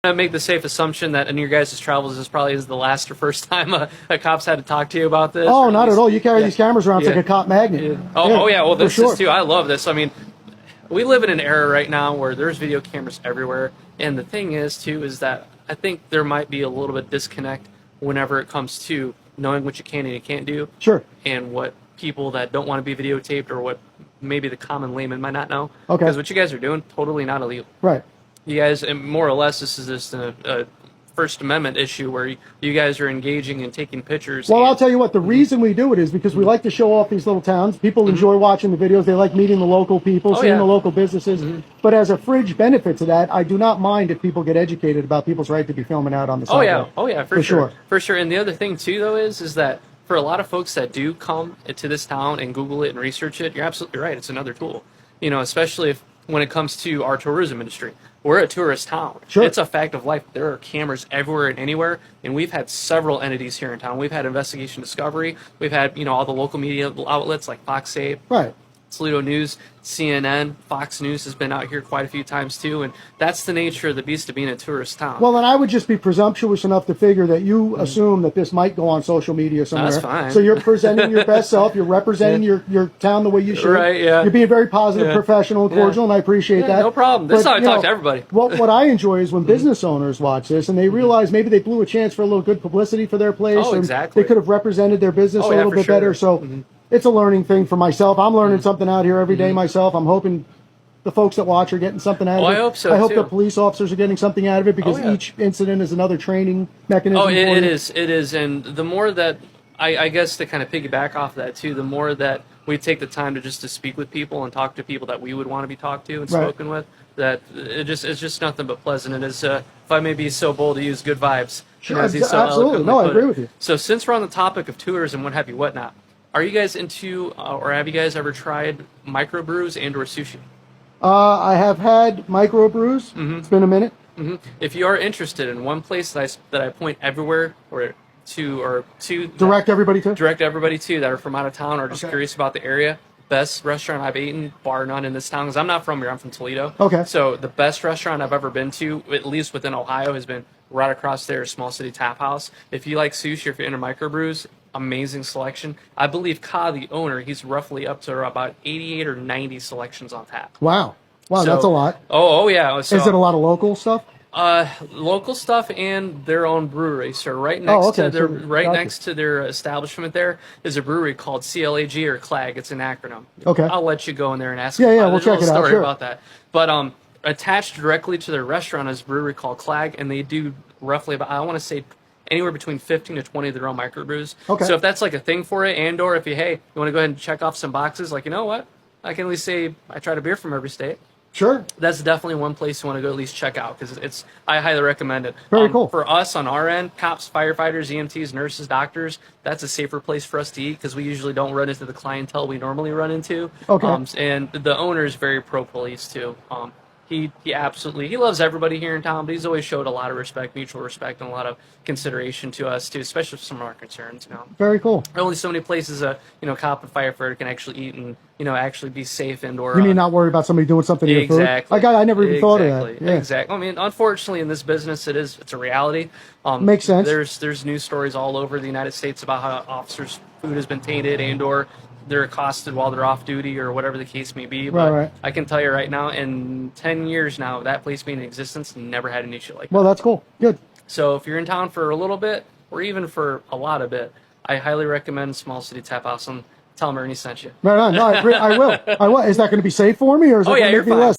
I make the safe assumption that in your guys' travels, this probably is the last or first time a cop's had to talk to you about this. Oh, not at all. You carry these cameras around, it's like a cop magnet. Yeah. Oh, yeah. Well, this is too. I love this. I mean, we live in an era right now where there's video cameras everywhere, and the thing is too is that I think there might be a little bit disconnect whenever it comes to knowing what you can and you can't do. Sure. And what people that don't want to be videotaped or what maybe the common layman might not know. Okay. Because what you guys are doing, totally not illegal. Right. You guys, and more or less, this is just a First Amendment issue where you guys are engaging and taking pictures. Well, I'll tell you what, the reason we do it is because we like to show off these little towns. People enjoy watching the videos. They like meeting the local people, seeing the local businesses. But as a fringe benefit to that, I do not mind if people get educated about people's right to be filming out on the sidewalk. Oh, yeah, for sure. For sure. And the other thing, too, though, is that for a lot of folks that do come to this town and Google it and research it, you're absolutely right. It's another tool, especially when it comes to our tourism industry. We're a tourist town. Sure. It's a fact of life. There are cameras everywhere and anywhere, and we've had several entities here in town. We've had Investigation Discovery. We've had, all the local media outlets like Fox 8. Right. Toledo News, CNN, Fox News has been out here quite a few times too, and that's the nature of the beast of being a tourist town. Well, then I would just be presumptuous enough to figure that you assume that this might go on social media somewhere. That's fine. So you're presenting your best self. You're representing your town the way you should. Right, yeah. You're being very positive, professional, and cordial, and I appreciate that. No problem. That's how I talk to everybody. What I enjoy is when business owners watch this and they realize maybe they blew a chance for a little good publicity for their place. Oh, or exactly. They could have represented their business a little bit better. So it's a learning thing for myself. I'm learning something out here every day myself. I'm hoping the folks that watch are getting something out of it. I hope so, I hope too. the police officers are getting something out of it because each incident is another training mechanism. Oh, it is. And the more that, I guess to kind of piggyback off that too, the more that we take the time to speak with people and talk to people that we would want to be talked to and spoken with, that it's just nothing but pleasant. And as if I may be so bold to use good vibes. Sure, absolutely. No, I agree with you. So since we're on the topic of tours and what have you, whatnot, are you guys into, or have you guys ever tried microbrews and or sushi? I have had microbrews. It's been a minute. If you are interested in one place that I point everywhere or to Direct everybody to that are from out of town or just curious about the area, best restaurant I've eaten, bar none, in this town, because I'm not from here, I'm from Toledo. Okay. So the best restaurant I've ever been to, at least within Ohio, has been right across there, Small City Tap House. If you like sushi, if you're into microbrews, amazing selection. I believe Ka, the owner, he's roughly up to about 88 or 90 selections on tap. Wow, So, that's a lot. Oh yeah. So, is it a lot of local stuff? Local stuff and their own brewery. So right next to their next to their establishment there is a brewery called CLAG or CLAG. It's an acronym. Okay. I'll let you go in there and ask. We'll check it out. Story Sure. about that. But attached directly to their restaurant is a brewery called CLAG, and they do roughly about, I want to say, anywhere between 15 to 20 of their own microbrews. Okay. So if that's like a thing for it, and or if you want to go ahead and check off some boxes, like, you know what, I can at least say I tried a beer from every state. Sure. That's definitely one place you want to go at least check out, because I highly recommend it. Very cool. For us on our end, cops, firefighters, EMTs, nurses, doctors, that's a safer place for us to eat because we usually don't run into the clientele we normally run into. Okay. And the owner is very pro-police too. He absolutely loves everybody here in town, but he's always showed a lot of respect, mutual respect, and a lot of consideration to us too, especially for some of our concerns. Very cool. There are only so many places a cop and firefighter can actually eat and actually be safe and or. You mean not worry about somebody doing something to your food? I never even thought of that. Yeah. Exactly. I mean, unfortunately, in this business, it's a reality. Makes sense. There's news stories all over the United States about how officers' food has been tainted and or they're accosted while they're off duty or whatever the case may be. But right. I can tell you right now, in 10 years now, that place being in existence, never had an issue like that. Well, that's cool. Good. So if you're in town for a little bit or even for a lot of it, I highly recommend Small City Tap House, and tell them Ernie sent you. Right on. No, I will. Is that going to be safe for me, or is it going to make me less?